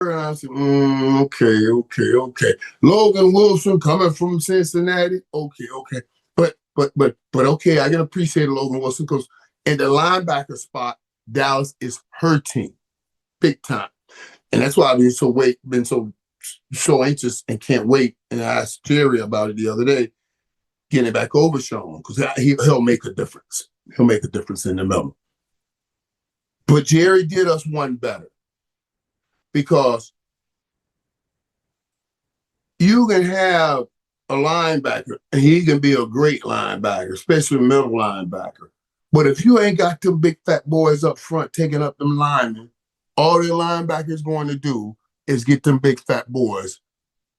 And I said, okay. Logan Wilson coming from Cincinnati. Okay. But okay, I can appreciate Logan Wilson because in the linebacker spot, Dallas is hurting big time. And that's why I've been so anxious and can't wait. And I asked Jerry about it the other day, getting back over Sean, because he'll make a difference. He'll make a difference in the middle. But Jerry did us one better because you can have a linebacker, and he can be a great linebacker, especially a middle linebacker. But if you ain't got them big fat boys up front taking up them linemen, all the linebackers going to do is get them big fat boys,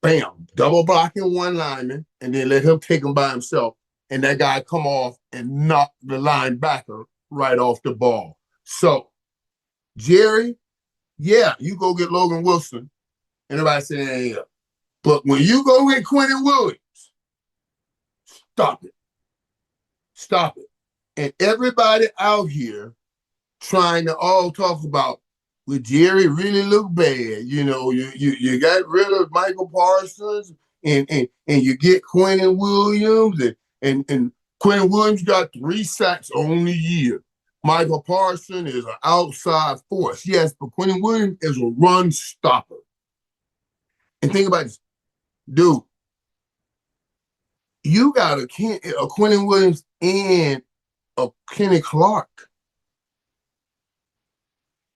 bam, double blocking one lineman, and then let him take him by himself, and that guy come off and knock the linebacker right off the ball. So, Jerry, yeah, you go get Logan Wilson, and everybody saying, yeah. But when you go get Quinnen Williams, stop it. Stop it. And everybody out here trying to all talk about, would Jerry really look bad? You know, you got rid of Michael Parsons and you get Quinnen Williams and Quinnen Williams got 3 sacks on the year. Michael Parsons is an outside force. Yes, but Quinnen Williams is a run stopper. And think about this. Dude, you got a Quinnen Williams and a Kenny Clark.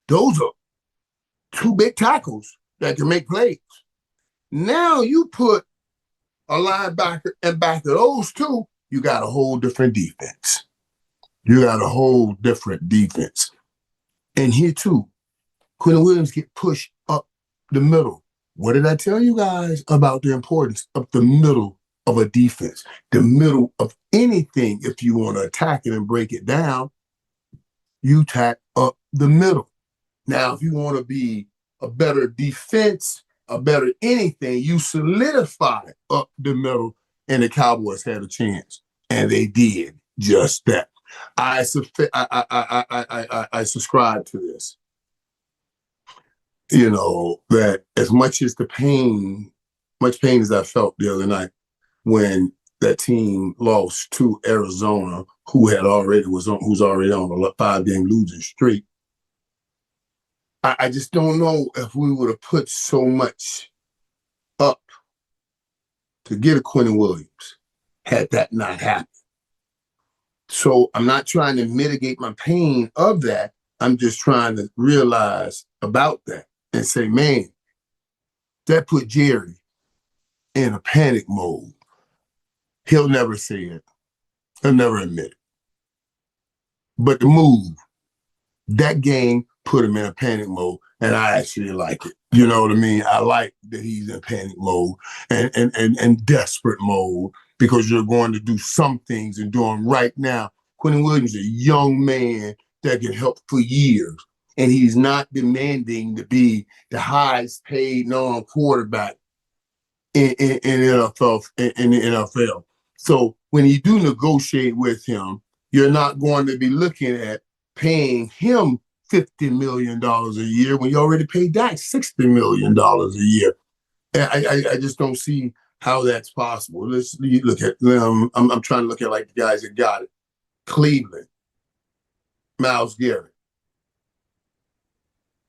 Those are 2 big tackles that can make plays. Now you put a linebacker and back of those 2, you got a whole different defense. And here too, Quinnen Williams get pushed up the middle. What did I tell you guys about the importance of the middle of a defense? The middle of anything, if you want to attack it and break it down, you tack up the middle. Now, if you want to be a better defense, a better anything, you solidify up the middle, and the Cowboys had a chance, and they did just that. I subscribe to this. You know, that as much pain as I felt the other night when that team lost to Arizona, who's already on a 5-game losing streak. I just don't know if we would have put so much up to get a Quinnen Williams had that not happened. So I'm not trying to mitigate my pain of that. I'm just trying to realize about that and say, man, that put Jerry in a panic mode. He'll never say it. He'll never admit it. But the move, that game put him in a panic mode, and I actually like it. You know what I mean? I like that he's in panic mode and desperate mode because you're going to do some things and do them right now. Quinnen Williams is a young man that can help for years, and he's not demanding to be the highest paid non-quarterback in the NFL. So when you do negotiate with him, you're not going to be looking at paying him $50 million a year when you already paid Dak $60 million a year. I just don't see how that's possible. Let's look at I'm trying to look at like the guys that got it. Cleveland, Myles Garrett.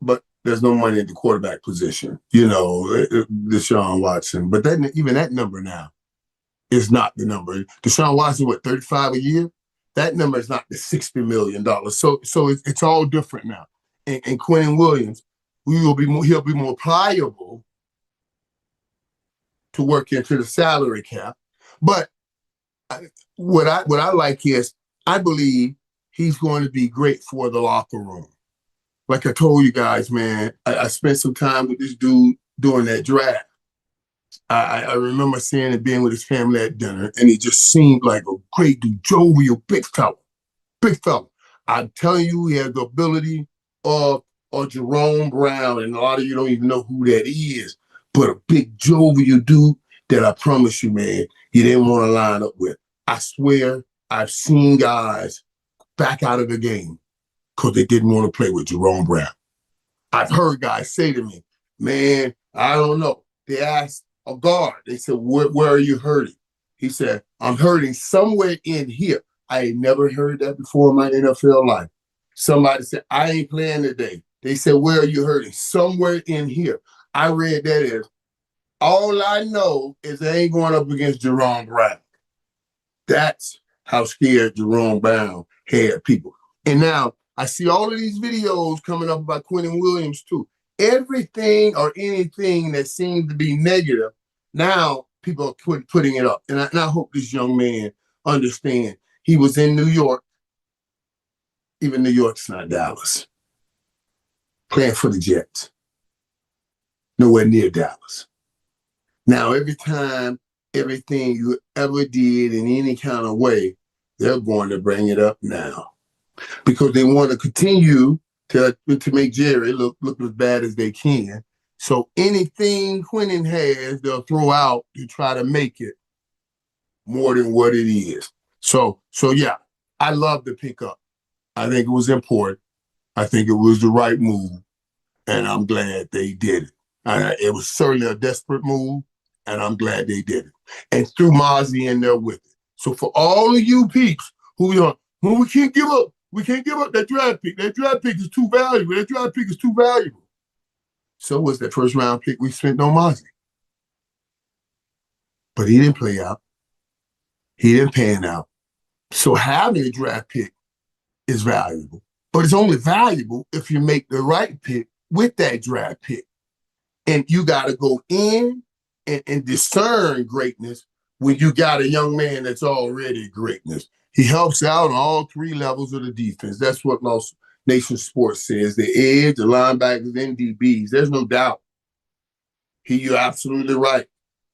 But there's no money at the quarterback position, you know, Deshaun Watson. But even that number now is not the number. Deshaun Watson, what, 35 a year? That number is not the $60 million. So it's all different now. And Quinnen Williams, he'll be more pliable to work into the salary cap. But what I like is I believe he's going to be great for the locker room. Like I told you guys, man, I spent some time with this dude during that draft. I remember seeing him being with his family at dinner, and he just seemed like a great dude, jovial, big fella. I'm telling you, he had the ability of Jerome Brown, and a lot of you don't even know who that is, but a big jovial dude that I promise you, man, you didn't want to line up with. I swear, I've seen guys back out of the game because they didn't want to play with Jerome Brown. I've heard guys say to me, Man, I don't know. They asked a guard. They said, where are you hurting? He said, I'm hurting somewhere in here. I ain't never heard that before in my NFL life. Somebody said, I ain't playing today. They said, where are you hurting? Somewhere in here. I read that as, all I know is they ain't going up against Jerome Brown. That's how scared Jerome Brown had people. And now I see all of these videos coming up about Quinnen Williams too. Everything or anything that seemed to be negative, now people are putting it up. And I hope this young man understand. He was in New York. Even New York's not Dallas. Playing for the Jets. Nowhere near Dallas. Now, every time, everything you ever did in any kind of way, they're going to bring it up now. Because they want to continue to make Jerry look as bad as they can. So anything Quinnen has, they'll throw out to try to make it more than what it is. So yeah, I love the pickup. I think it was important. I think it was the right move, and I'm glad they did it. It was certainly a desperate move, and I'm glad they did it. And threw Mozzie in there with it. So for all of you peeps who we can't give up that draft pick. That draft pick is too valuable. That draft pick is too valuable. So was that first round pick we spent on Mozzie. But he didn't play out. He didn't pan out. So having a draft pick is valuable. But it's only valuable if you make the right pick with that draft pick. And you got to go in and discern greatness when you got a young man that's already greatness. He helps out on all three levels of the defense. That's what Lost Nation Sports says. The edge, the linebackers, and DBs. There's no doubt. You're absolutely right.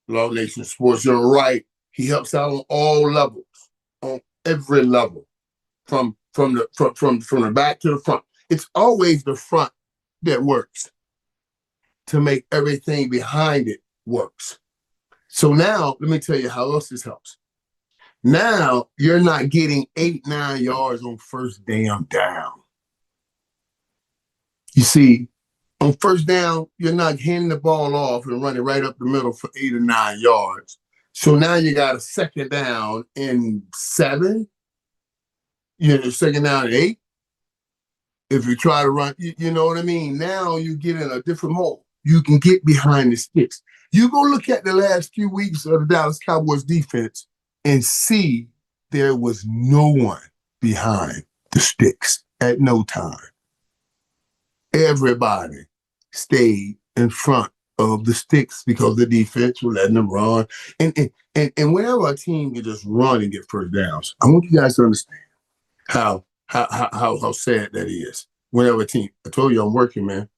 Lost Nation Sports, you're right. He helps out on all levels, on every level, from the back to the front. It's always the front that works to make everything behind it works. So now, let me tell you how else this helps. Now, you're not getting 8-9 yards on first damn down. You see, on first down, you're not handing the ball off and running right up the middle for 8 or 9 yards. So now you got a second down and 7. Second down and 8. If you try to run, you know what I mean? Now you get in a different mode. You can get behind the sticks. You go look at the last few weeks of the Dallas Cowboys defense and see there was no one behind the sticks at no time. Everybody stayed in front of the sticks because the defense was letting them run. And whenever a team can just run and get first downs, I want you guys to understand how sad that is. Whenever a team, I told you I'm working, man.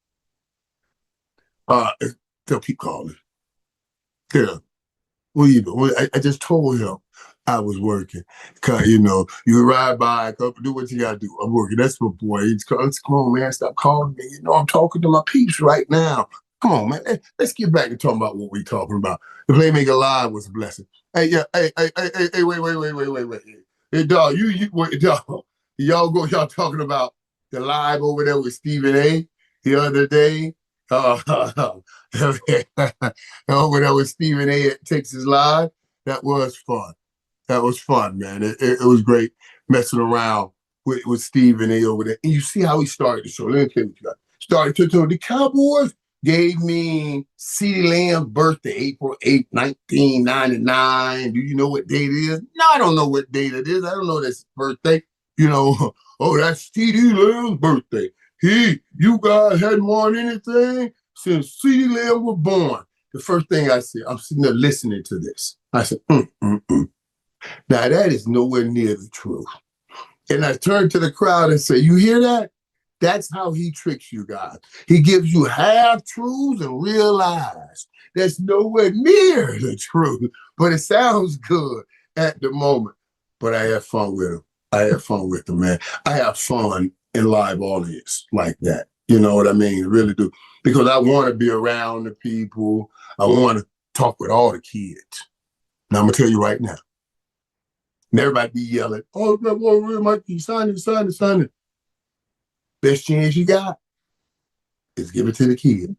They'll keep calling. Yeah. What are you doing? I just told him I was working. Cause you ride by, do what you gotta do. I'm working. That's my boy. Come on, man. Stop calling me. I'm talking to my peeps right now. Come on, man. Let's get back to talking about what we're talking about. The Playmaker Live was a blessing. Hey, yeah. Hey, wait. Hey, dog, dog. Y'all talking about the live over there with Stephen A. the other day. Over there with Stephen A. at Texas Live. That was fun. That was fun, man. It was great messing around with Stephen A. over there. And you see how he started the show. Let me tell you what you got. Started to tell the Cowboys gave me CeeDee Lamb's birthday, April 8th, 1999. Do you know what date it is? No, I don't know what date it is. I don't know this birthday. Oh, that's CeeDee Lamb's birthday. You guys hadn't won anything since CeeDee Lamb was born. The first thing I said, I'm sitting there listening to this. I said, Now, that is nowhere near the truth. And I turned to the crowd and said, you hear that? That's how he tricks you guys. He gives you half-truths and real lies. That's nowhere near the truth. But it sounds good at the moment. But I had fun with him. I had fun with him, man. I have fun in live audience like that. You know what I mean? I really do. Because I want to be around the people. I want to talk with all the kids. Now, I'm going to tell you right now. And everybody be yelling, oh, Mikey, sign it. Best chance you got is give it to the kid.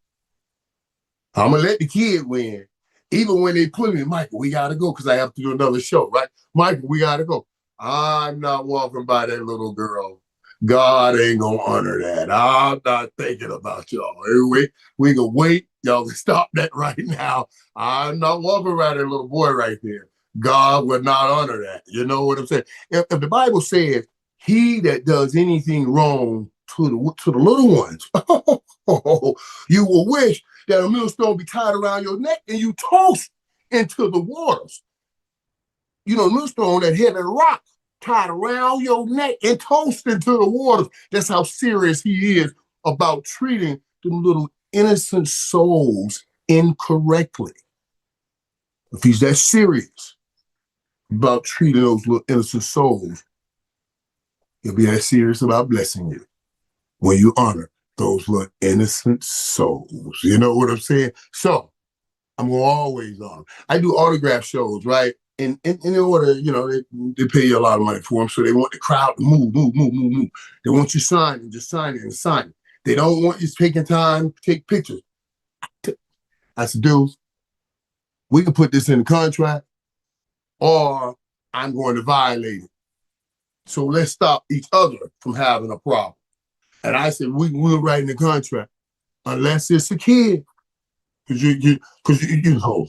I'm going to let the kid win. Even when they put me, Michael, we got to go because I have to do another show, right? Michael, we got to go. I'm not walking by that little girl. God ain't going to honor that. I'm not thinking about y'all. We can wait. Y'all can stop that right now. I'm not walking around that little boy right there. God would not honor that. You know what I'm saying? If the Bible says, he that does anything wrong to the little ones, you will wish that a millstone be tied around your neck and you tossed into the waters. You know, millstone, that heavy rock tied around your neck and tossed into the waters. That's how serious he is about treating the little innocent souls incorrectly. If he's that serious about treating those little innocent souls, he'll be that serious about blessing you when you honor those little innocent souls. You know what I'm saying? So I'm gonna always honor. I do autograph shows, right? And in order, you know, they pay you a lot of money for them, so they want the crowd to move. They want you signing, just sign it and sign it. They don't want you taking time to take pictures. I said, dude, we can put this in the contract, or I'm going to violate it. So let's stop each other from having a problem. And I said, we'll write in the contract, unless it's a kid. Because you know,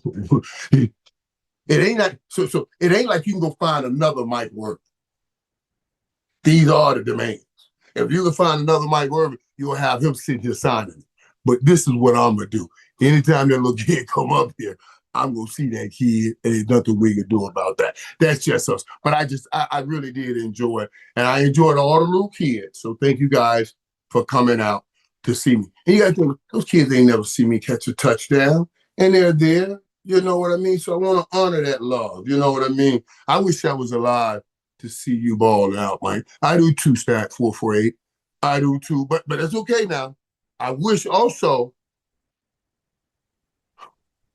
it ain't like, so it ain't like you can go find another Mike Irvin. These are the demands. If you can find another Mike Irvin, you'll have him sitting here signing it. But this is what I'm going to do. Anytime that little kid come up here, I'm going to see that kid, and there's nothing we can do about that. That's just us. But I really did enjoy it. And I enjoyed all the little kids. So thank you guys for coming out to see me. And you got to think, those kids ain't never see me catch a touchdown. And they're there. You know what I mean? So I want to honor that love. You know what I mean? I wish I was alive to see you balling out, Mike. I do too, Stack 448. I do too. But it's okay now. I wish also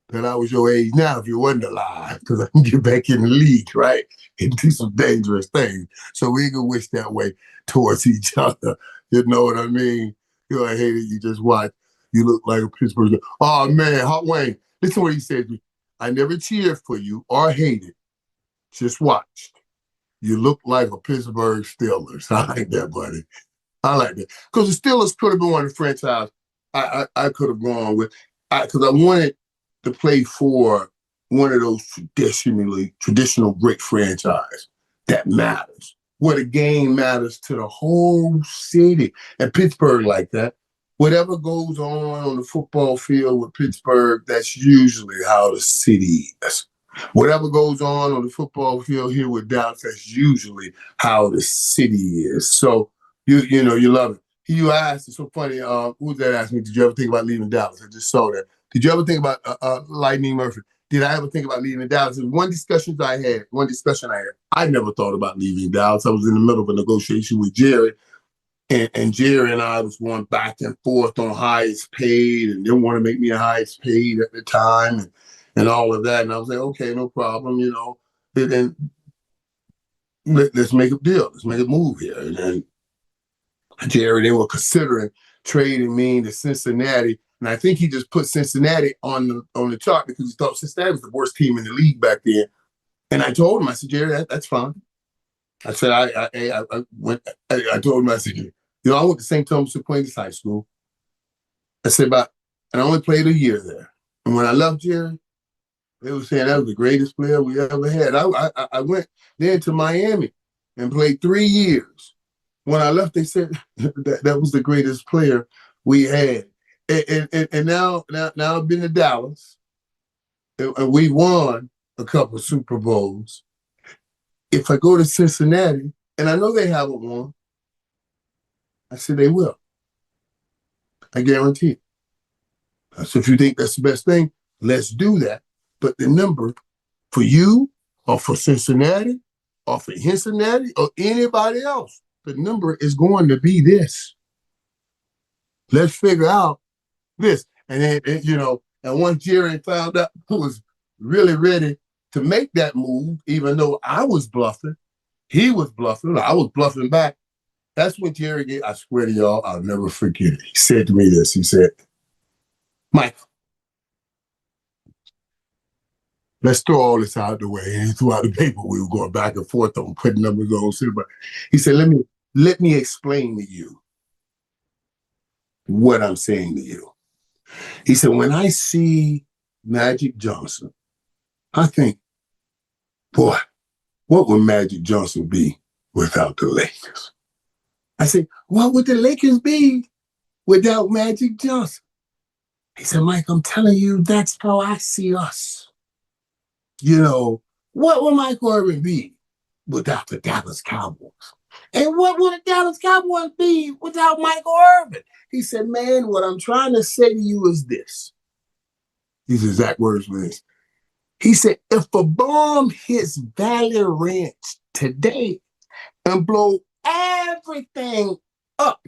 that I was your age now if you wasn't alive, because I can get back in the league, right? And do some dangerous things. So we can wish that way towards each other. You know what I mean? You I hate it. You just watch. You look like a Pittsburgh. Oh, man, Hot Wayne. Listen to what he said. I never cheered for you or hated. Just watched. You look like a Pittsburgh Steelers. I like that, buddy. I like that. Because the Steelers could have been one of the franchise I could have gone with. Because I wanted to play for one of those traditional great franchise that matters, where the game matters to the whole city. And Pittsburgh like that. Whatever goes on the football field with Pittsburgh, that's usually how the city is. Whatever goes on the football field here with Dallas, that's usually how the city is. So, you know, you love it. You asked, it's so funny, who was that asking me, did you ever think about leaving Dallas? I just saw that. Did you ever think about Lightning Murphy? Did I ever think about leaving Dallas? It was one discussion I had. I never thought about leaving Dallas. I was in the middle of a negotiation with Jerry, and Jerry and I was going back and forth on highest paid, and didn't want to make me a highest paid at the time, and all of that. And I was like, okay, no problem, you know. And then let's make a deal. Let's make a move here. And then Jerry, they were considering trading me to Cincinnati. And I think he just put Cincinnati on the chart because he thought Cincinnati was the worst team in the league back then. And I told him, I said, Jerry, that's fine. I said, I told him, I said, you know, I went to St. Thomas Aquinas High School. I said, and I only played a year there. And when I left Jerry, they were saying that was the greatest player we ever had. I went then to Miami and played 3 years. When I left, they said that was the greatest player we had. And now I've been to Dallas, and we won a couple of Super Bowls. If I go to Cincinnati, and I know they haven't won, I said they will. I guarantee it. So if you think that's the best thing, let's do that. But the number for you or for Cincinnati or for Cincinnati or anybody else, the number is going to be this. Let's figure out this. And then, you know, and once Jerry found out who was really ready to make that move, even though I was bluffing, he was bluffing, I was bluffing back. That's what Jerry did. I swear to y'all, I'll never forget it. He said to me this. He said, Mike, let's throw all this out the way. And he threw out the paper. We were going back and forth on putting numbers on. But he said, let me explain to you what I'm saying to you. He said, when I see Magic Johnson, I think, boy, what would Magic Johnson be without the Lakers? I said, what would the Lakers be without Magic Johnson? He said, Mike, I'm telling you, that's how I see us. You know, what would Michael Irvin be without the Dallas Cowboys? And what would the Dallas Cowboys be without Michael Irvin? He said, man, what I'm trying to say to you is this. These exact words were this. He said, if a bomb hits Valley Ranch today and blow everything up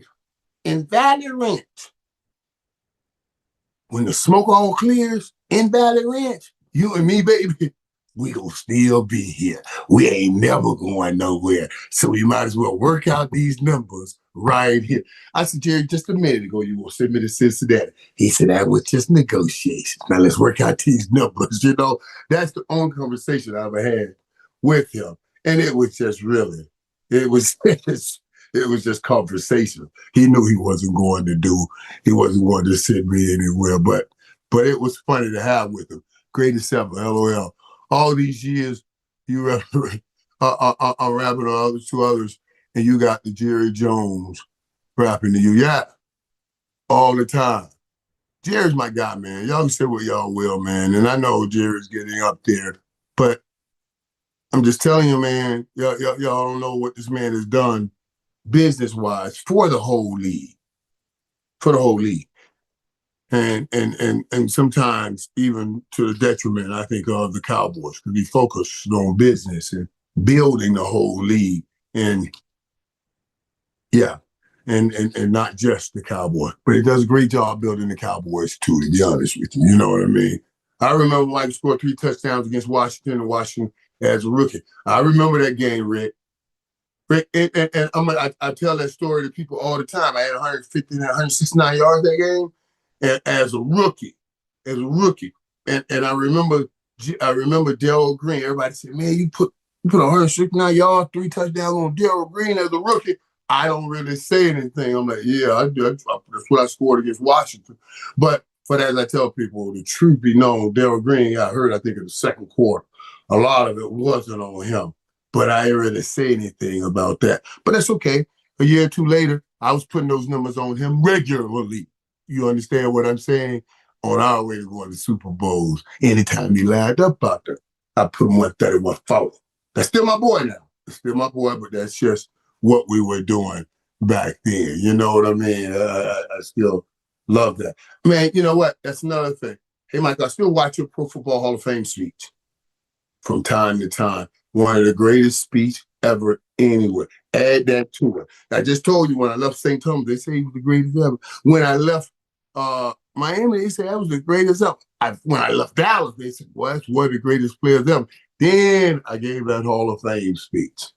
in Valley Ranch, when the smoke all clears in Valley Ranch, you and me, baby, we gonna still be here. We ain't never going nowhere. So we might as well work out these numbers right here. I said, Jerry, just a minute ago, you were send me to Cincinnati. He said, that was just negotiations. Now let's work out these numbers. You know, that's the only conversation I ever had with him. And it was just really, it was just conversation. He knew he wasn't going to send me anywhere, but it was funny to have with him. Greatest ever, LOL. All these years, you I'm rapping on two others, and you got the Jerry Jones rapping to you. Yeah, all the time. Jerry's my guy, man. Y'all can say what y'all will, man. And I know Jerry's getting up there, but I'm just telling you, man, y'all don't know what this man has done business-wise for the whole league. For the whole league. And sometimes even to the detriment, I think, of the Cowboys, because he focused on business and building the whole league. And yeah, and not just the Cowboys, but he does a great job building the Cowboys too, to be honest with you. You know what I mean? I remember Mike scored 3 touchdowns against Washington and Washington as a rookie. I remember that game, Rick. Rick, and I tell that story to people all the time. I had 150 and 169 yards that game. As a rookie. And I remember Darryl Green. Everybody said, man, you put 169 yards, 3 touchdowns on Darryl Green as a rookie. I don't really say anything. I'm like, yeah, I do. That's what I scored against Washington. But as I tell people, the truth be known, Darryl Green got hurt, I think, in the second quarter. A lot of it wasn't on him. But I didn't really say anything about that. But that's okay. A year or two later, I was putting those numbers on him regularly. You understand what I'm saying? On our way to going to Super Bowls, anytime he lined up out there, I put him 130, 140. That's still my boy now. It's still my boy, but that's just what we were doing back then. You know what I mean? I still love that. Man, you know what? That's another thing. Hey, Mike, I still watch your Pro Football Hall of Fame speech from time to time. One of the greatest speech ever anywhere. Add that to it. I just told you when I left St. Thomas, they say he was the greatest ever. When I left Miami, they said that was the greatest ever. When I left Dallas, they said, well, that's one of the greatest players ever. Then I gave that Hall of Fame speech.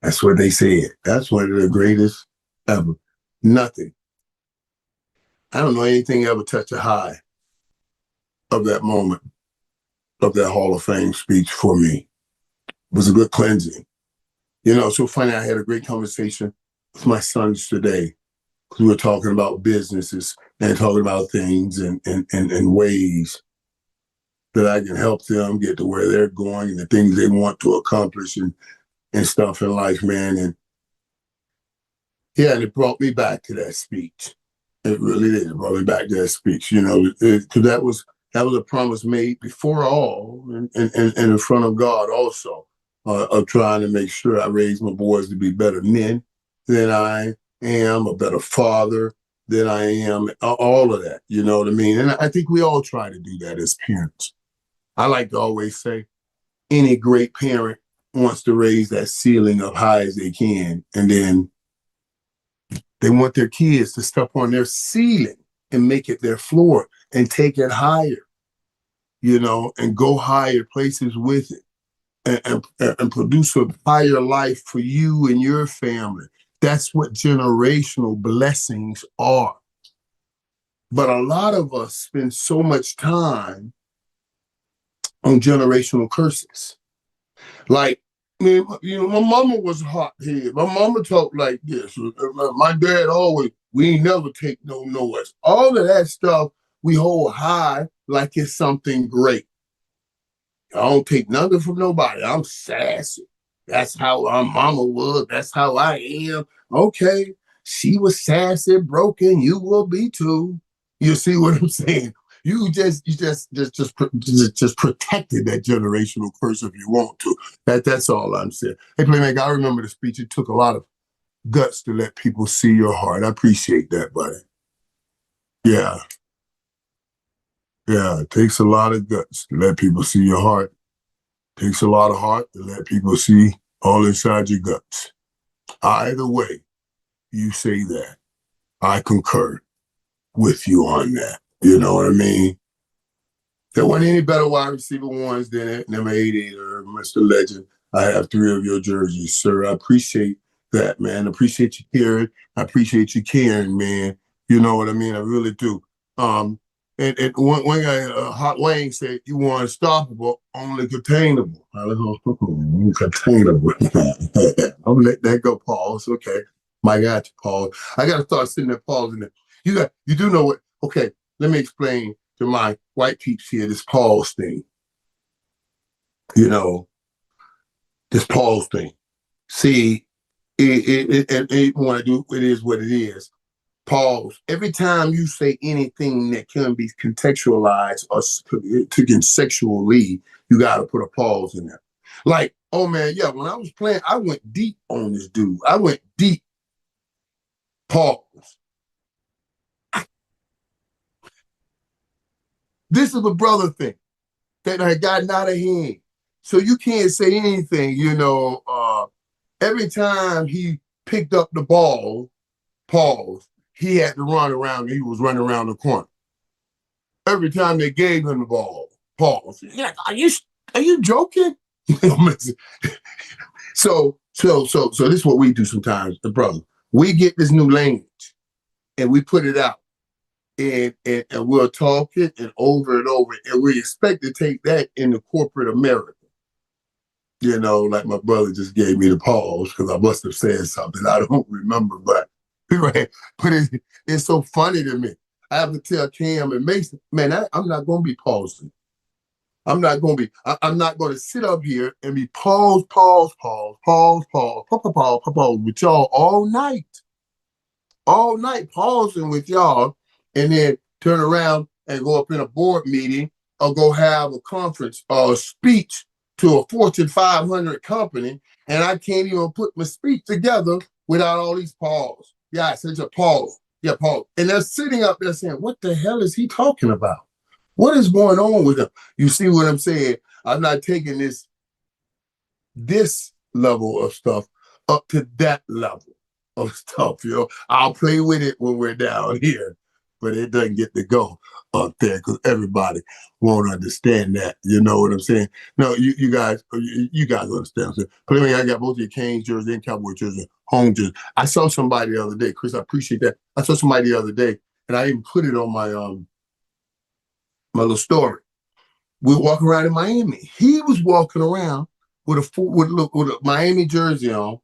That's what they said. That's one of the greatest ever. Nothing. I don't know anything ever touch a high of that moment, of that Hall of Fame speech for me. It was a good cleansing. You know, so funny, I had a great conversation with my sons today. We were talking about businesses and talking about things and ways that I can help them get to where they're going and the things they want to accomplish and stuff in life, man. And yeah, and it brought me back to that speech. It really did. It brought me back to that speech, you know, because that was a promise made before all and in front of God also, of trying to make sure I raise my boys to be better men than I am, a better father than I am, all of that, you know what I mean? And I think we all try to do that as parents. I like to always say any great parent wants to raise that ceiling up high as they can, and then they want their kids to step on their ceiling and make it their floor and take it higher, you know, and go higher places with it and produce a higher life for you and your family. That's what generational blessings are. But a lot of us spend so much time on generational curses. Like, man, my mama was hot head. My mama talked like this. My dad always, we ain't never take no noise. All of that stuff we hold high like it's something great. I don't take nothing from nobody. I'm sassy. That's how our mama was. That's how I am. Okay. She was sassy, broken. You will be too. You see what I'm saying? You just protected that generational curse if you want to. That's all I'm saying. Hey, Playmaker, I remember the speech. It took a lot of guts to let people see your heart. I appreciate that, buddy. Yeah, yeah. It takes a lot of guts to let people see your heart. It takes a lot of heart to let people see all inside your guts. Either way, you say that. I concur with you on that. You know what I mean? There weren't any better wide receiver ones than it. Number 88 or Mr. Legend. I have 3 of your jerseys, sir. I appreciate that, man. I appreciate you caring. I appreciate you caring, man. You know what I mean? I really do. And one guy, Hot Wayne said, you want unstoppable, only containable. Containable. I'll let that go, pause. Okay. My God, pause. I got to start sitting there pausing there. You do know what? Okay, let me explain to my white peeps here this pause thing. You know, this pause thing. See, it want to do it is what it is. Pause. Every time you say anything that can be contextualized or taken sexually, you got to put a pause in there. Like, oh man, yeah, when I was playing, I went deep on this dude. I went deep. Pause. This is a brother thing that had gotten out of hand. So you can't say anything, every time he picked up the ball, pause, he had to run around. He was running around the corner. Every time they gave him the ball, pause. Yeah, are you joking? So this is what we do sometimes, the brother. We get this new language and we put it out. And we'll talk it and over, and we expect to take that into corporate America. Like my brother just gave me the pause because I must have said something I don't remember, but right. But it's so funny to me. I have to tell Cam and Mason, man, I'm not going to be pausing. I'm not going to sit up here and be pause with y'all all night pausing with y'all, and then turn around and go up in a board meeting or go have a conference or a speech to a Fortune 500 company, and I can't even put my speech together without all these pause. Yeah, it's a pause. Yeah, pause. And they're sitting up there saying, what the hell is he talking about? What is going on with him? You see what I'm saying? I'm not taking this level of stuff up to that level of stuff. I'll play with it when we're down here, but it doesn't get to go up there because everybody won't understand that. You know what I'm saying? No, you guys understand. But anyway, I got both your Canes jersey and Cowboy jersey, home jersey. I saw somebody the other day, Chris. I appreciate that. I saw somebody the other day, and I even put it on my little story. We were walking around in Miami. He was walking around with a Miami jersey on,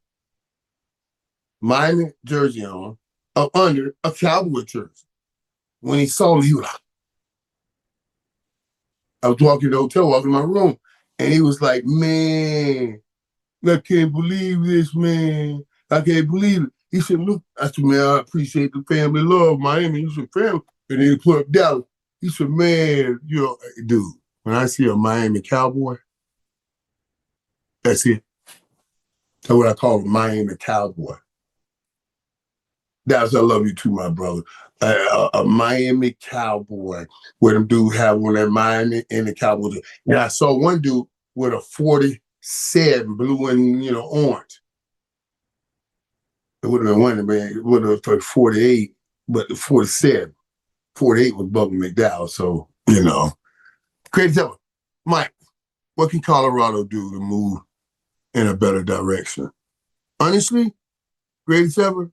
under a Cowboy jersey. When he saw me, he was like, I was walking to the hotel, walking to my room, and he was like, man, I can't believe this, man. I can't believe it. He said, look, I said, man, I appreciate the family love, Miami. He said, family. And then he put up Dallas. He said, man, dude, when I see a Miami Cowboy, that's it. That's what I call a Miami Cowboy. Dallas, I love you too, my brother. A Miami Cowboy, where them dudes have one at Miami and the Cowboys. And I saw one dude with a 47, blue and orange. It would have been one, man. It would have been 48, but the 47, 48 was Bubba McDowell. So crazy. Mike, what can Colorado do to move in a better direction? Honestly, greatest ever.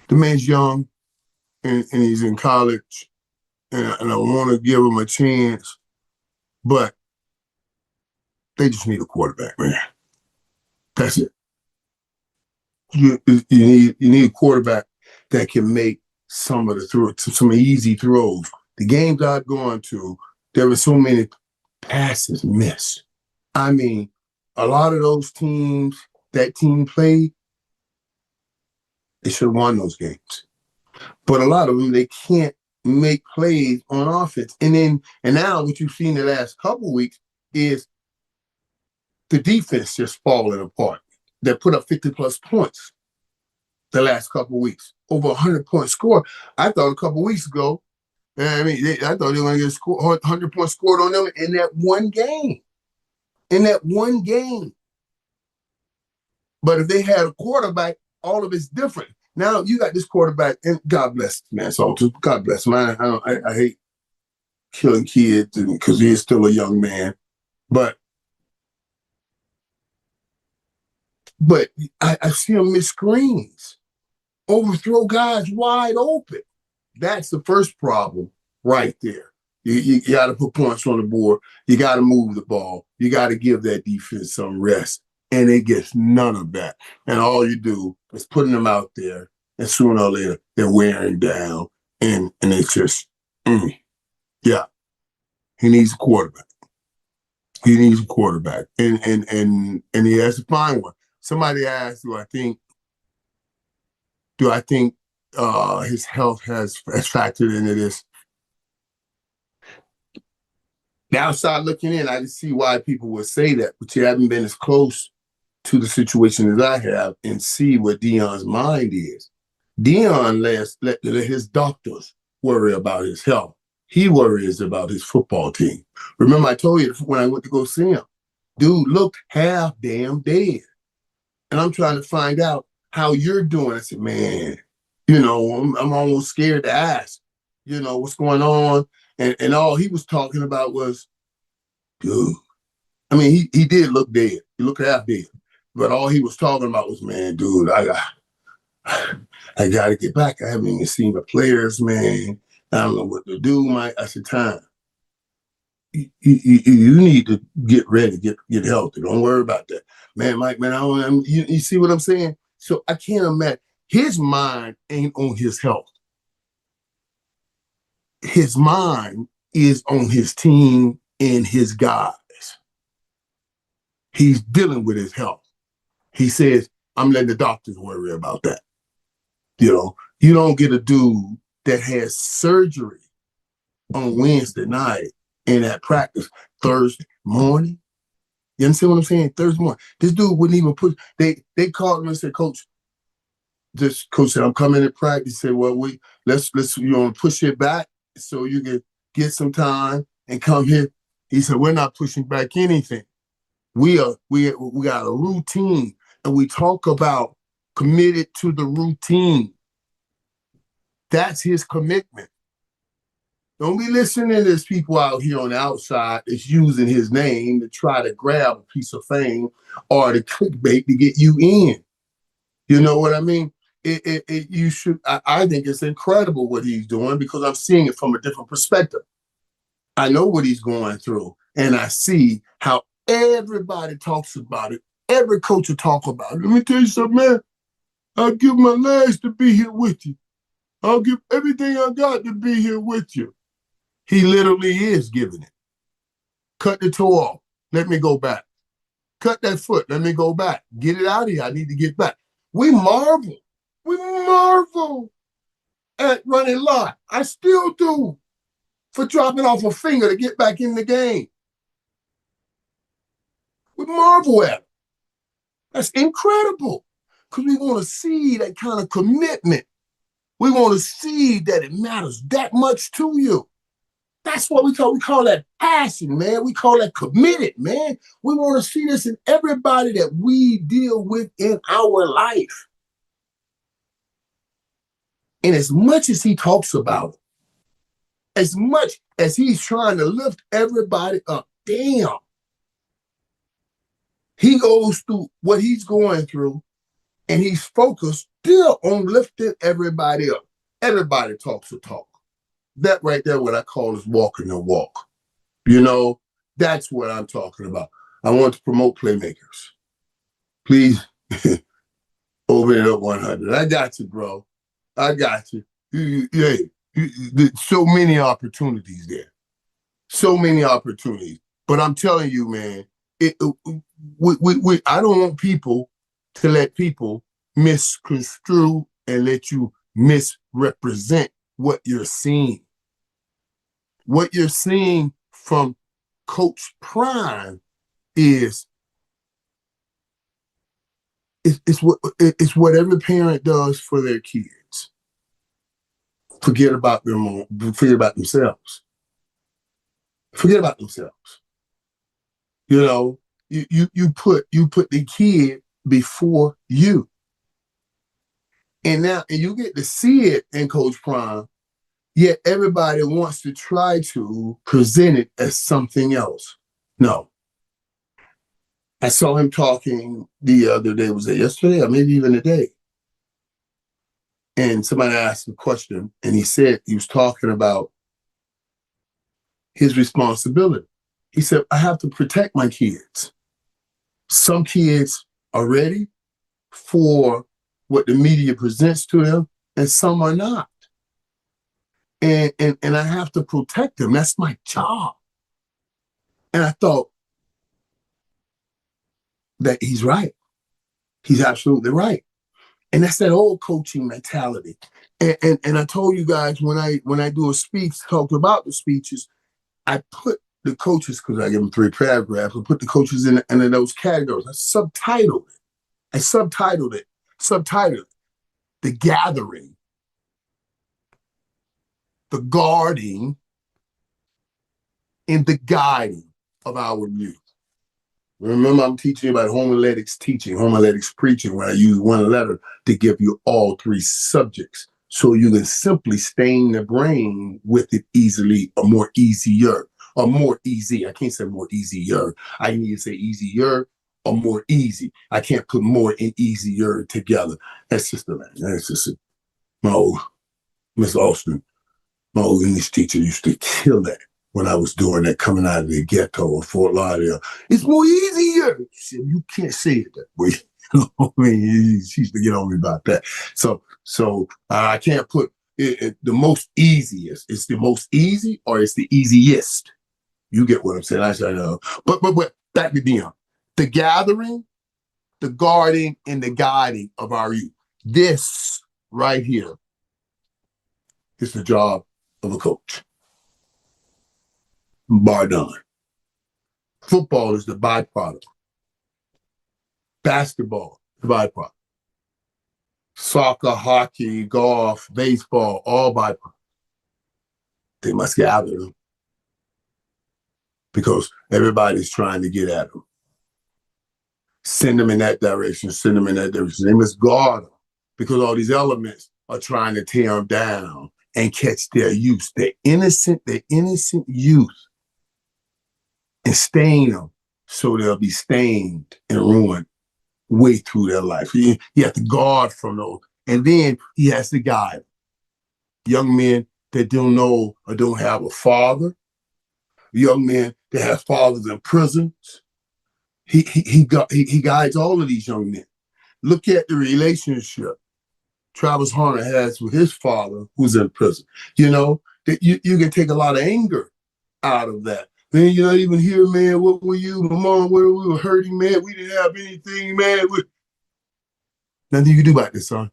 The man's young and he's in college. and I want to give them a chance, but they just need a quarterback, man. That's it. You need a quarterback that can make some of the some easy throws. The games I've gone to, there were so many passes missed. I mean, a lot of those teams that team played, they should have won those games. But a lot of them, they can't make plays on offense. And now what you've seen the last couple of weeks is the defense just falling apart. They put up 50 plus points the last couple of weeks, over 100-point score. I thought a couple of weeks ago, I thought they were going to get 100 points scored on them in that one game. In that one game. But if they had a quarterback, all of it's different. Now you got this quarterback, and God bless man. So God bless him. I hate killing kids because he is still a young man. But I see him miss screens, overthrow guys wide open. That's the first problem right there. You got to put points on the board. You got to move the ball. You got to give that defense some rest. And it gets none of that. And all you do is putting them out there, and sooner or later they're wearing down. And it's just, yeah. He needs a quarterback. He needs a quarterback, and he has to find one. Somebody asked, do I think his health has factored into this? Now, outside looking in, I can see why people would say that, but you haven't been as close to the situation as I have and see what Deion's mind is. Deion let his doctors worry about his health. He worries about his football team. Remember, I told you when I went to go see him, dude looked half damn dead. And I'm trying to find out how you're doing. I said, man, I'm almost scared to ask, what's going on. And all he was talking about was, dude. I mean, he did look dead. He looked half dead. But all he was talking about was, man, dude, I got to get back. I haven't even seen the players, man. I don't know what to do, Mike. I said, time. You need to get ready, get healthy. Don't worry about that. Man, Mike, man, you see what I'm saying? So I can't imagine. His mind ain't on his health. His mind is on his team and his guys. He's dealing with his health. He says, I'm letting the doctors worry about that. You don't get a dude that has surgery on Wednesday night and at practice Thursday morning. You understand what I'm saying? Thursday morning. This dude wouldn't even put, they called him and said, Coach said, I'm coming to practice. He said, well, let's push it back so you can get some time and come here. He said, we're not pushing back anything. We got a routine, and we talk about committed to the routine. That's his commitment. Don't be listening to these people out here on the outside that's using his name to try to grab a piece of fame or the clickbait to get you in. You know what I mean? You should. I think it's incredible what he's doing because I'm seeing it from a different perspective. I know what he's going through, and I see how everybody talks about it. Every coach will talk about it. Let me tell you something, man. I'll give my legs to be here with you. I'll give everything I got to be here with you. He literally is giving it. Cut the toe off. Let me go back. Cut that foot. Let me go back. Get it out of here. I need to get back. We marvel at running lot. I still do for dropping off a finger to get back in the game. We marvel at it. That's incredible because we want to see that kind of commitment. We want to see that it matters that much to you. That's what we call that passion, man. We call that committed, man. We want to see this in everybody that we deal with in our life. And as much as he talks about it, as much as he's trying to lift everybody up, damn, he goes through what he's going through, and he's focused still on lifting everybody up. Everybody talks a talk. that right there, what I call is walking the walk. You know, that's what I'm talking about. I want to promote playmakers. Please open it up 100. I got you, bro. I got you. There's so many opportunities there. So many opportunities. But I'm telling you, man, I don't want people to let people misconstrue and let you misrepresent what you're seeing. What you're seeing from Coach Prime is it's what every parent does for their kids. Forget about them. Forget about themselves. Forget about themselves. You know, you put the kid before you, and you get to see it in Coach Prime. Yet everybody wants to try to present it as something else. No. I saw him talking the other day. Was it yesterday or maybe even today? And somebody asked him a question, and he said he was talking about his responsibility. He said, I have to protect my kids. Some kids are ready for what the media presents to them, and some are not. And I have to protect them. That's my job. And I thought that he's right. He's absolutely right. And that's that old coaching mentality. And I told you guys when I do a speech, talk about the speeches, I put the coaches, because I give them 3 paragraphs, I put the coaches in those categories. I subtitled it. The gathering, the guarding, and the guiding of our youth. Remember, I'm teaching you about homiletics teaching, homiletics preaching, where I use one letter to give you all 3 subjects. So you can simply stain the brain with it easily, or more easier, or more easy. I can't say more easier. I need to say easier or more easy. I can't put more and easier together. That's just my old Miss Austin, my old English teacher used to kill that when I was doing that, coming out of the ghetto of Fort Lauderdale. It's more easier. You can't say it that way. I mean, she used to get on me about that. So I can't put the most easiest. It's the most easy, or it's the easiest. You get what I'm saying? I said, but back to Dion. The gathering, the guarding, and the guiding of our youth. This right here is the job of a coach. Bar none. Football is the byproduct. Basketball, the byproduct. Soccer, hockey, golf, baseball, all byproduct. They must gather them because everybody's trying to get at them. Send them in that direction, send them in that direction. They must guard them because all these elements are trying to tear them down and catch their youth, their innocent youth, and stain them so they'll be stained and ruined way through their life. You have to guard from those. And then he has to guide young men that don't know or don't have a father, young men that have fathers in prisons. He guides all of these young men. Look at the relationship Travis Hunter has with his father, who's in prison. You know, that you can take a lot of anger out of that. Man, you're not even here, man. What were you? My mom, where we were hurting, man. We didn't have anything, man. Nothing you can do about this, son.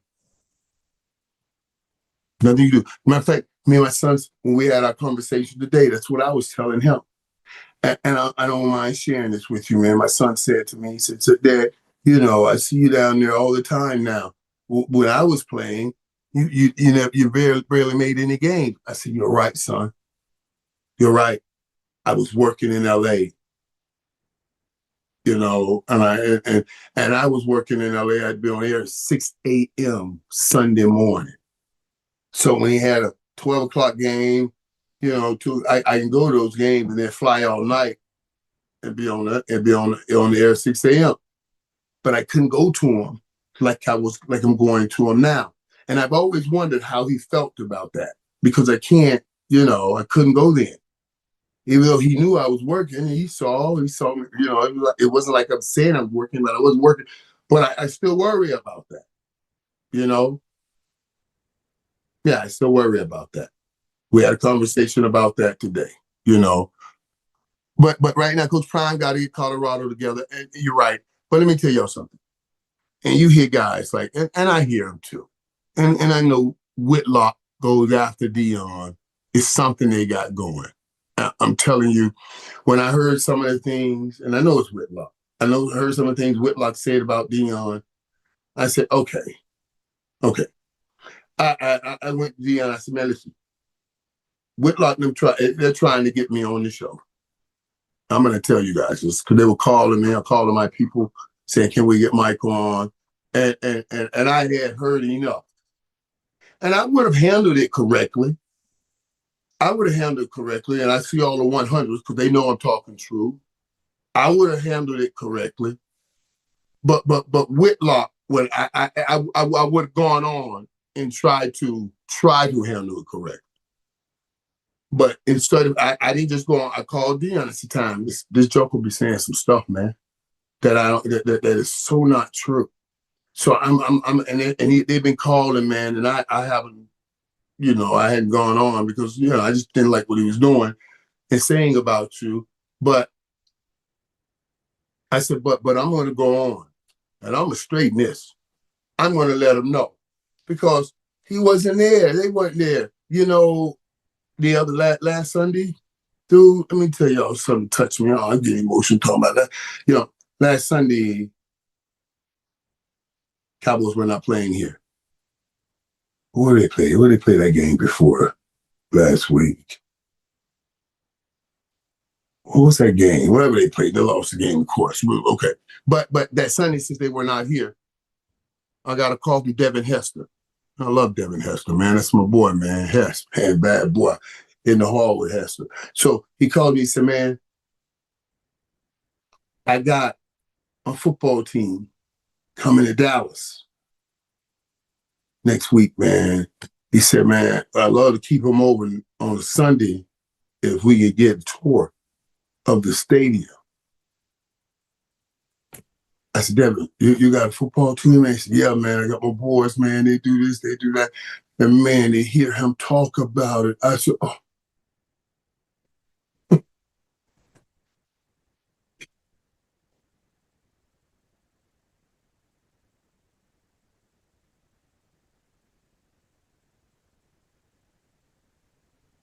Nothing you can do. Matter of fact, me and my sons, when we had our conversation today, that's what I was telling him. And I don't mind sharing this with you, man. My son said to me, he said, Dad, you know, I see you down there all the time now. When I was playing, you barely made any games. I said, you're right, son. You're right. I was working in LA, you know, and I was working in LA. I'd be on air at 6 a.m. Sunday morning. So when he had a 12 o'clock game, you know, I can go to those games and then fly all night and be on the air at 6 a.m. But I couldn't go to him like I'm going to him now. And I've always wondered how he felt about that, because I can't I couldn't go then. Even though he knew I was working, he saw me, it wasn't like I'm saying I'm working, but I wasn't working. But I still worry about that, you know? Yeah, I still worry about that. We had a conversation about that today, you know. But right now, Coach Prime got to get Colorado together. And you're right. But let me tell y'all something. And you hear guys like, and I hear them too. And I know Whitlock goes after Dion. It's something they got going. I'm telling you, when I heard some of the things, and I know it's Whitlock, I heard some of the things Whitlock said about Dion. I said, okay. I went to Dion. I said, man, listen, Whitlock, they're trying to get me on the show. I'm going to tell you guys this because they were calling me. I'm calling my people saying, can we get Mike on? And I had heard enough. And I would have handled it correctly. And I see all the 100s because they know I'm talking true. I would have handled it correctly. But Whitlock, when I would have gone on and tried to handle it correctly. But instead of, I didn't just go on. I called Dion at the time. This joke will be saying some stuff, man, that I don't that is so not true. So they've been calling, man, and I haven't, I hadn't gone on because I just didn't like what he was doing and saying about you. But I said, but I'm going to go on, and I'm gonna straighten this. I'm going to let him know because he wasn't there. They weren't there. The other last Sunday, dude, let me tell y'all something touched me. I'm getting emotional talking about that. Last Sunday, Cowboys were not playing here. Where did they play? Where did they play that game before last week? What was that game? Whatever they played, they lost the game, of course. Okay. But that Sunday, since they were not here, I got a call from Devin Hester. I love Devin Hester, man. That's my boy, man. Hester, man, bad boy in the hall with Hester. So he called me and said, man, I got a football team coming to Dallas next week, man. He said, man, I'd love to keep them over on a Sunday if we could get a tour of the stadium. I said, Devin, you got a football team? And he said, yeah, man, I got my boys, man. They do this, they do that. And, man, they hear him talk about it. I said, oh.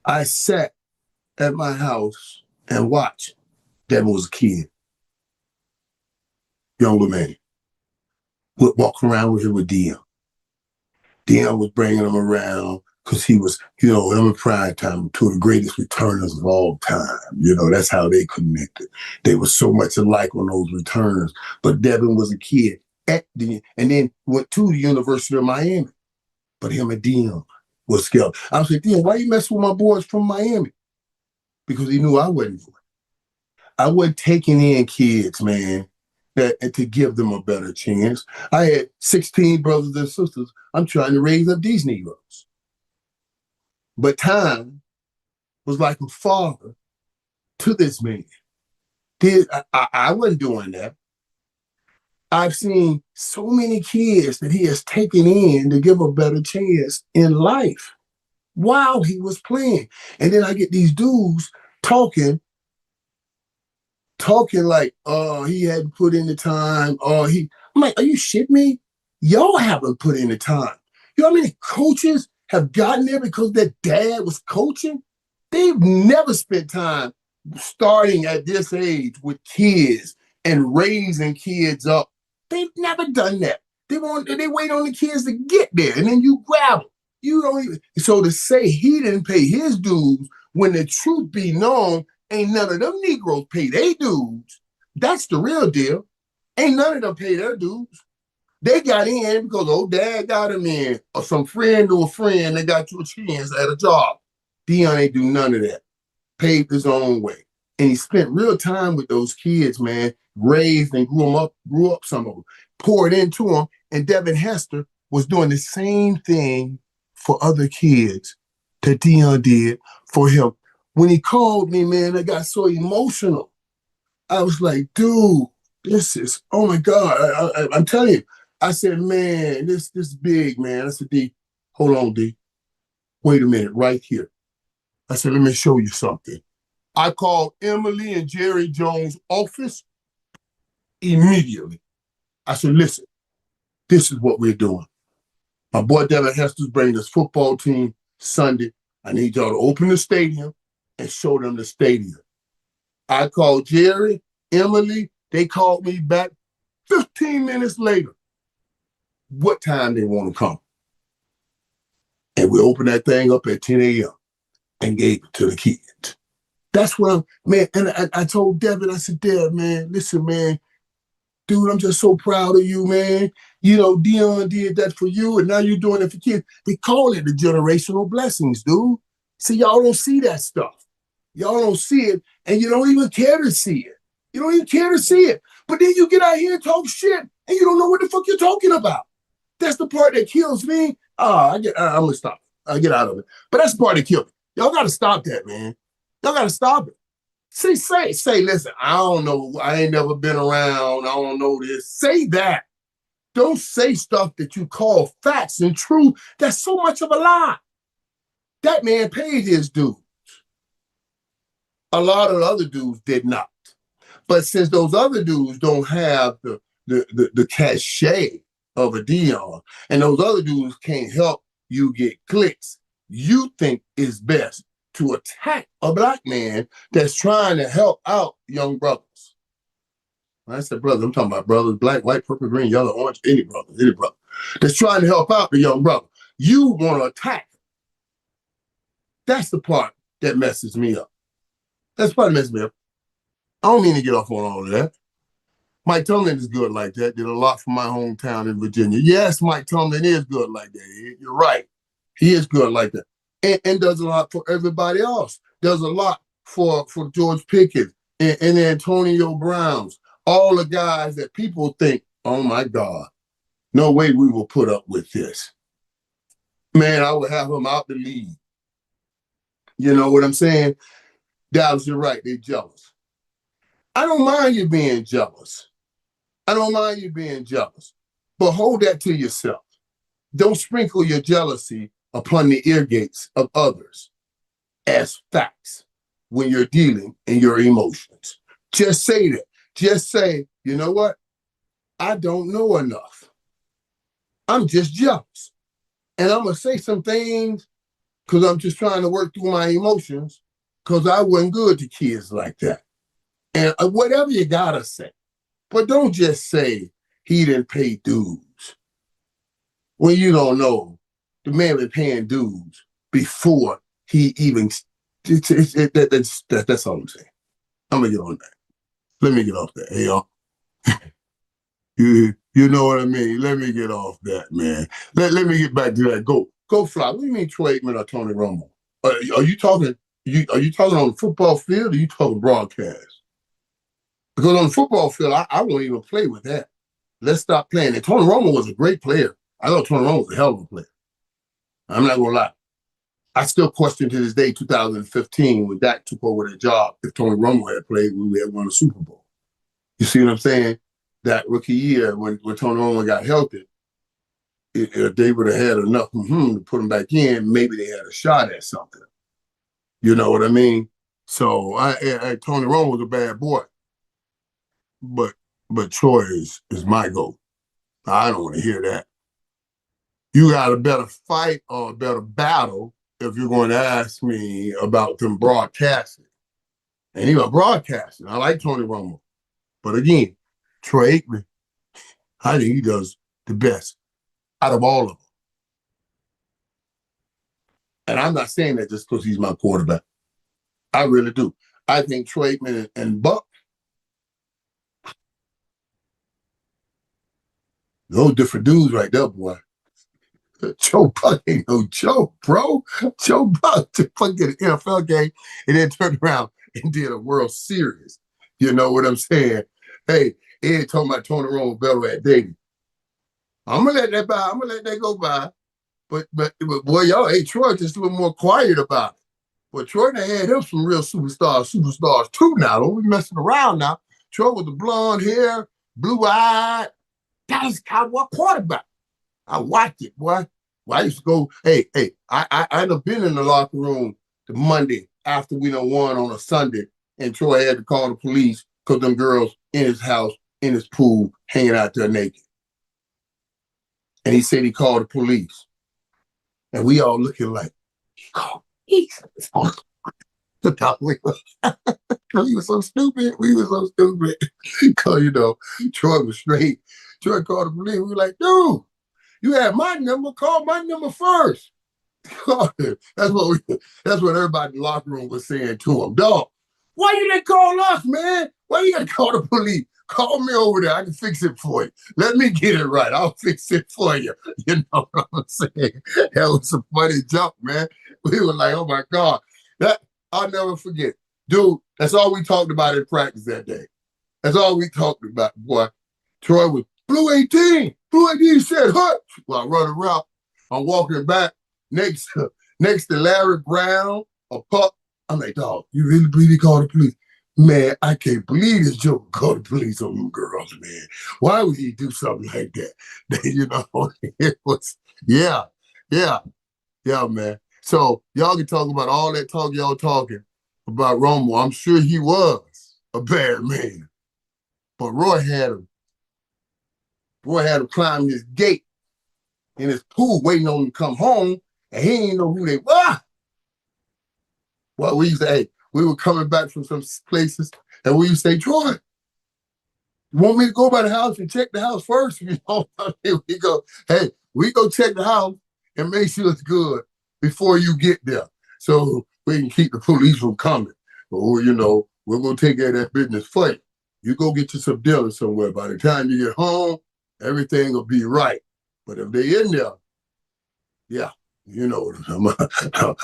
I sat at my house and watched. Devin was a kid, younger man. Would walk around with him with Dion. Dion was bringing him around because he was, him in prime time, two of the greatest returners of all time. That's how they connected. They were so much alike on those returns. But Devin was a kid and then went to the University of Miami. But him and Dion was scared. I was like, Dion, why you messing with my boys from Miami? Because he knew I wasn't doing it. I wasn't taking in kids, man, and to give them a better chance. I had 16 brothers and sisters. I'm trying to raise up these Negroes. But time was like a father to this man. I wasn't doing that. I've seen so many kids that he has taken in to give a better chance in life while he was playing. And then I get these dudes talking like, he hadn't put in the time. I'm like, are you shitting me? Y'all haven't put in the time. You know how many coaches have gotten there because their dad was coaching? They've never spent time starting at this age with kids and raising kids up. They've never done that. They wait on the kids to get there, and then you grab them. You don't even. So to say he didn't pay his dues when the truth be known, ain't none of them Negroes pay their dues. That's the real deal. Ain't none of them pay their dues. They got in because old dad got them in, or some friend to a friend that got you a chance at a job. Dion ain't do none of that. Paved his own way. And he spent real time with those kids, man, raised and grew up some of them, poured into them. And Devin Hester was doing the same thing for other kids that Dion did for him. When he called me, man, I got so emotional. I was like, dude, this is, oh my God. I'm telling you. I said, man, this big, man. I said, D, hold on, D. Wait a minute, right here. I said, let me show you something. I called Emily and Jerry Jones' office immediately. I said, listen, this is what we're doing. My boy Devin Hester's bringing this football team Sunday. I need y'all to open the stadium and show them the stadium. I called Jerry, Emily. They called me back 15 minutes later. What time they want to come? And we opened that thing up at 10 a.m. and gave it to the kids. That's what I'm, man. And I told Devin, I said, Dev, man, listen, man, dude, I'm just so proud of you, man. You know, Dion did that for you, and now you're doing it for kids. They call it the generational blessings, dude. See, y'all don't see that stuff. Y'all don't see it, and you don't even care to see it. You don't even care to see it. But then you get out here and talk shit, and you don't know what the fuck you're talking about. That's the part that kills me. I'm going to stop. I get out of it. But that's the part that kills me. Y'all got to stop that, man. Y'all got to stop it. Say, listen, I don't know. I ain't never been around. I don't know this. Say that. Don't say stuff that you call facts and true. That's so much of a lie. That man paid his dues. A lot of the other dudes did not. But since those other dudes don't have the cachet of a Dion, and those other dudes can't help you get clicks, you think it's best to attack a black man that's trying to help out young brothers. When I said brother, I'm talking about brothers, black, white, purple, green, yellow, orange, any brother that's trying to help out the young brother. You want to attack him. That's the part that messes me up. That's the part that messes me up. I don't mean to get off on all of that. Mike Tomlin is good like that. Did a lot for my hometown in Virginia. Yes, Mike Tomlin is good like that. You're right. He is good like that. And does a lot for everybody else. Does a lot for George Pickens and Antonio Browns. All the guys that people think, oh my God, no way we will put up with this. Man, I would have him out the league. You know what I'm saying? Dallas, you're right. They're jealous. I don't mind you being jealous. I don't mind you being jealous. But hold that to yourself. Don't sprinkle your jealousy upon the ear gates of others as facts when you're dealing in your emotions. Just say that. Just say, you know what? I don't know enough. I'm just jealous. And I'm going to say some things because I'm just trying to work through my emotions because I wasn't good to kids like that. And whatever you got to say. But don't just say he didn't pay dues when you don't know the man been paying dues before he even. That's all I'm saying. I'm gonna get on that. Let me get off that. Hey, y'all. You know what I mean? Let me get off that, man. Let me get back to that. Go fly. What do you mean Troy Aikman or Tony Romo? Are you talking? Are you talking on the football field? Or are you talking broadcast? Because on the football field, I won't even play with that. Let's stop playing. And Tony Romo was a great player. I thought Tony Romo was a hell of a player. I'm not going to lie. I still question to this day, 2015, when Dak took over the job, if Tony Romo had played, we would have won a Super Bowl. You see what I'm saying? That rookie year, when Tony Romo got healthy, if they would have had enough to put him back in, maybe they had a shot at something. You know what I mean? So Tony Romo was a bad boy. But Troy is my goal. I don't want to hear that. You got a better fight or a better battle if you're going to ask me about them broadcasting. And he was broadcasting. I like Tony Romo. But again, Troy Aikman, I think he does the best out of all of them. And I'm not saying that just because he's my quarterback. I really do. I think Troy Aikman and Buck, those different dudes right there, boy. Joe Buck ain't no joke, bro. Joe Buck to fucking an NFL game and then turned around and did a World Series. You know what I'm saying? Hey, he ain't talking about Tony Romo better at dating. I'm gonna let that go by. But boy, y'all, hey, Troy just a little more quiet about it. But Troy done had him some real superstars too now. Don't be messing around now. Troy with the blonde hair, blue-eyed, Dallas Cowboy quarterback. I watched it, boy. Well, I used to go, I done been in the locker room the Monday after we done won on a Sunday, and Troy had to call the police because them girls in his house, in his pool, hanging out there naked. And he said he called the police. And we all looking like, he called police. We were so stupid. We were so stupid. Because, Troy was straight. Troy called the police. We were like, dude, you had my number. Call my number first. That's what everybody in the locker room was saying to him. Dog, why you didn't call us, man? Why you got to call the police? Call me over there. I can fix it for you. Let me get it right. I'll fix it for you. You know what I'm saying? That was a funny jump, man. We were like, oh, my God. That I'll never forget. Dude, that's all we talked about in practice that day. That's all we talked about, boy. Troy was, Blue 18. Blue 18 said, hut. Well, I run around. I'm walking back next to Larry Brown, a pup. I'm like, dog, you really believe he called the police? Man, I can't believe this joke called the police on them girls, man. Why would he do something like that? It was, yeah, man. So y'all can talk about all that talk y'all talking about Romo. I'm sure he was a bad man. But Roy had him climb his gate in his pool waiting on him to come home, and he didn't know who they were. Well, we used to, we were coming back from some places, and we used to say, Troy, you want me to go by the house and check the house first? We go check the house and make sure it's good before you get there, so we can keep the police from coming. Or, we're going to take care of that business for you. You go get you some dinner somewhere. By the time you get home, everything will be right. But if they in there, yeah, I'm going to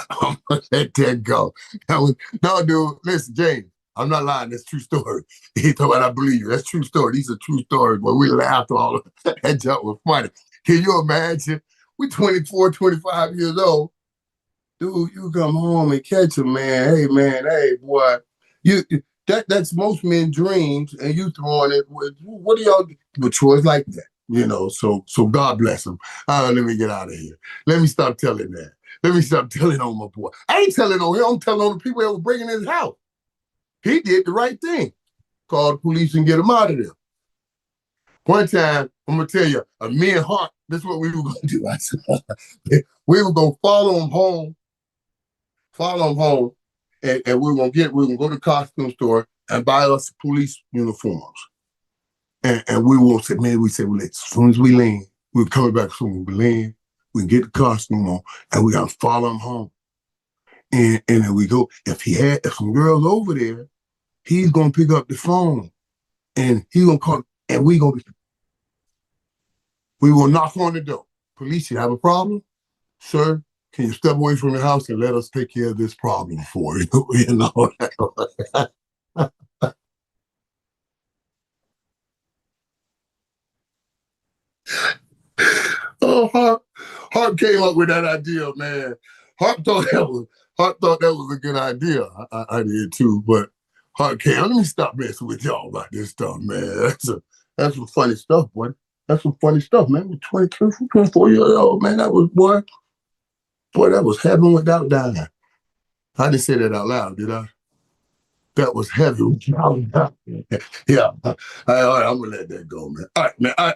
let that go. No, dude, listen, James, I'm not lying. That's true story. He thought I believe you. That's true story. These are true stories, but we laughed all of that junk was funny. Can you imagine? We 24, 25 years old. Dude, you come home and catch him, man. Hey, man, hey, boy. That's most men's dreams, and you throwing it. What do y'all do? But Troy's like that, so God bless him. Let me get out of here. Let me stop telling that. Let me stop telling on my boy. I ain't telling on him. I'm telling on the people that were breaking his house. He did the right thing. Call the police and get him out of there. One time, I'm going to tell you, me and Hart, this is what we were going to do. We were going to follow him home, and we were going to go to the costume store and buy us police uniforms. And we will say, man, we said, well, as soon as we land, we're coming back soon. We land, we can get the costume on, and we got to follow him home. And then we go, if some girls over there, he's going to pick up the phone, and he's going to call, and we will knock on the door. Police, you have a problem? Sir, can you step away from the house and let us take care of this problem for you? Oh, Hart came up with that idea, man. Hart thought that was a good idea. I did too, but Hart came. Let me stop messing with y'all about this stuff, man. That's some funny stuff, boy. That's some funny stuff, man. 22, 24 years old, man. That was, boy, that was heaven without dying. I didn't say that out loud, did I? That was heaven. Yeah. All right, I'm gonna let that go, man. All right, man. I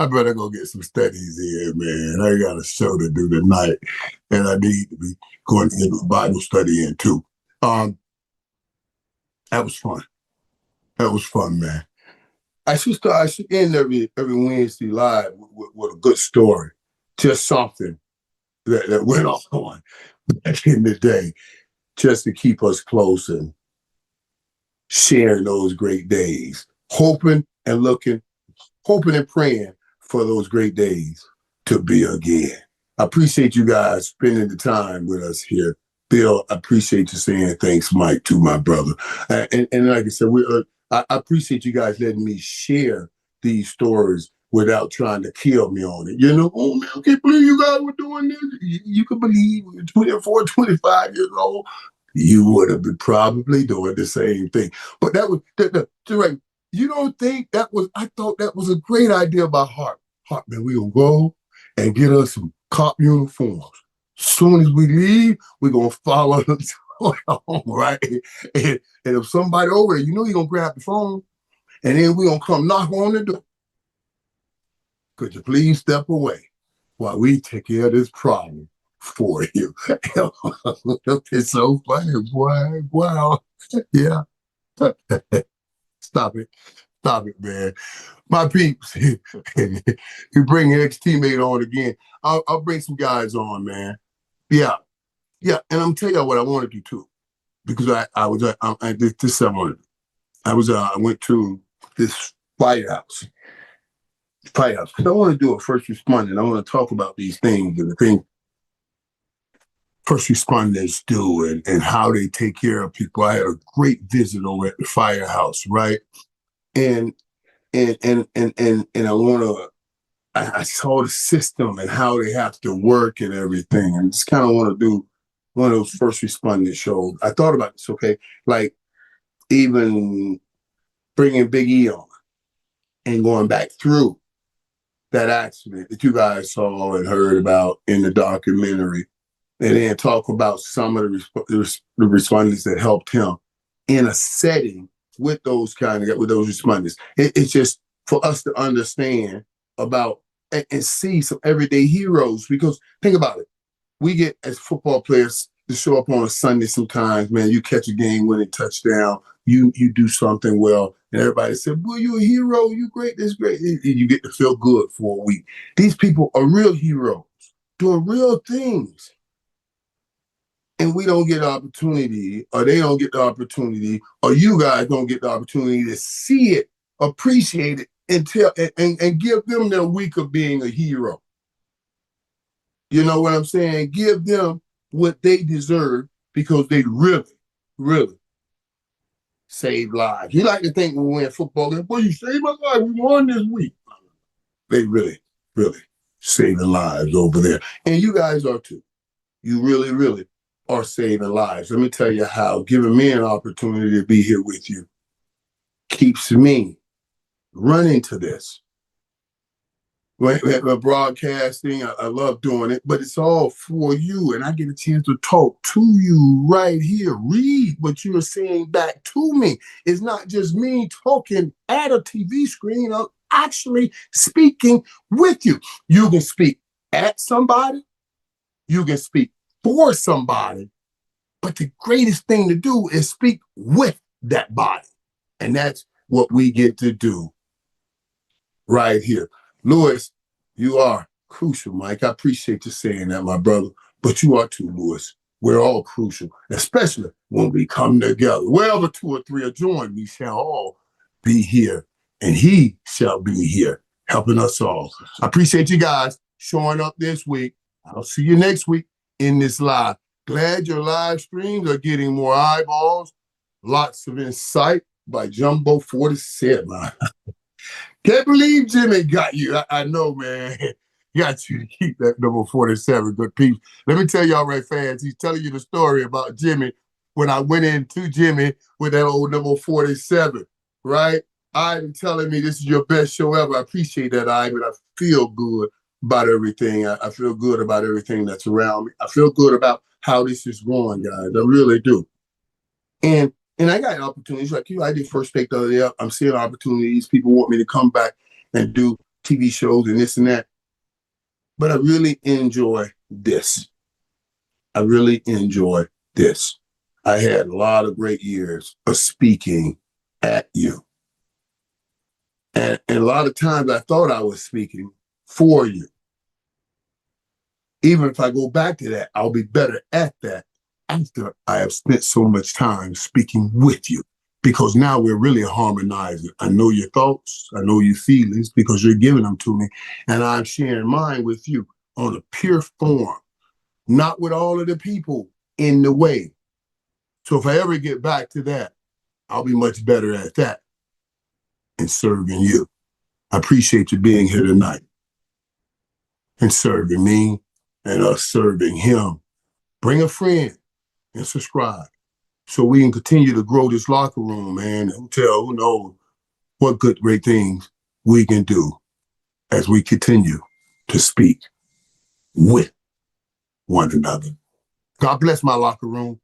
better go get some studies in, man. I got a show to do tonight, and I need to be going into Bible study in too. That was fun. That was fun, man. I should end every Wednesday live with a good story, just something that went on back in the day, just to keep us close and sharing those great days, hoping and praying for those great days to be again. I appreciate you guys spending the time with us here. Bill, I appreciate you saying thanks, Mike, to my brother. And like I said, I appreciate you guys letting me share these stories without trying to kill me on it. You know, oh man, I can't believe you guys were doing this. You can believe when you're 24, 25 years old, you would have been probably doing the same thing. But that was, right. You don't think that was, I thought that was a great idea by Hart. Hart, man, we gonna go and get us some cop uniforms. As soon as we leave, we're gonna follow them home, right? And if somebody over there, you know you're gonna grab the phone, and then we're gonna come knock on the door. Could you please step away while we take care of this problem for you? It's so funny, boy. Wow. Yeah. Stop it. Stop it, man. My peeps, you bring your ex-teammate on again. I'll bring some guys on, man. Yeah. Yeah. And I'm telling you what I want to do too. Because I was this I went to this firehouse. Because I want to do a first responder and I want to talk about these things and the things first responders do and how they take care of people. I had a great visit over at the firehouse, right? And I want to. I saw the system and how they have to work and everything, and just kind of want to do one of those first responders shows. I thought about this, okay, like even bringing Big E on and going back through that accident that you guys saw and heard about in the documentary, and then talk about some of the responders that helped him in a setting with those responders. It's just for us to understand about and see some everyday heroes, because think about it. We get as football players to show up on a Sunday sometimes, man. You catch a game-winning touchdown, you do something well, and everybody said, "Boy, you're a hero. You great. This great." And you get to feel good for a week. These people are real heroes doing real things. And we don't get the opportunity, or they don't get the opportunity, or you guys don't get the opportunity to see it, appreciate it, and give them their week of being a hero. You know what I'm saying? Give them what they deserve, because they really, really saved lives. You like to think when we win football, boy, you saved my life. We won this week. They really, really saving lives over there. And you guys are too. You really, really are saving lives. Let me tell you how giving me an opportunity to be here with you keeps me running to this. When broadcasting, I love doing it, but it's all for you. And I get a chance to talk to you right here. Read what you're saying back to me. It's not just me talking at a TV screen. I'm actually speaking with you. You can speak at somebody. You can speak for somebody. But the greatest thing to do is speak with that body. And that's what we get to do right here. Lewis, you are crucial, Mike. I appreciate you saying that, my brother. But you are too, Lewis. We're all crucial, especially when we come together. Wherever two or three are joined, we shall all be here. And he shall be here, helping us all. I appreciate you guys showing up this week. I'll see you next week in this live. Glad your live streams are getting more eyeballs. Lots of insight by Jumbo 47. Can't believe Jimmy got you. I know, man. Got you to keep that number 47, good peeps. Let me tell y'all, right, fans, he's telling you the story about Jimmy when I went into Jimmy with that old number 47, right? Ivan telling me this is your best show ever. I appreciate that, Ivan. I feel good about everything. I feel good about everything that's around me. I feel good about how this is going, guys. I really do. And I got opportunities like you. I did First Take the other day. I'm seeing opportunities. People want me to come back and do TV shows and this and that. But I really enjoy this. I really enjoy this. I had a lot of great years of speaking at you. And a lot of times I thought I was speaking for you. Even if I go back to that, I'll be better at that after I have spent so much time speaking with you, because now we're really harmonizing. I know your thoughts, I know your feelings, because you're giving them to me, and I'm sharing mine with you on a pure form, not with all of the people in the way. So if I ever get back to that, I'll be much better at that and serving you. I appreciate you being here tonight and serving me and us serving him. Bring a friend and subscribe so we can continue to grow this locker room, man. Who knows what good, great things we can do as we continue to speak with one another. God bless my locker room.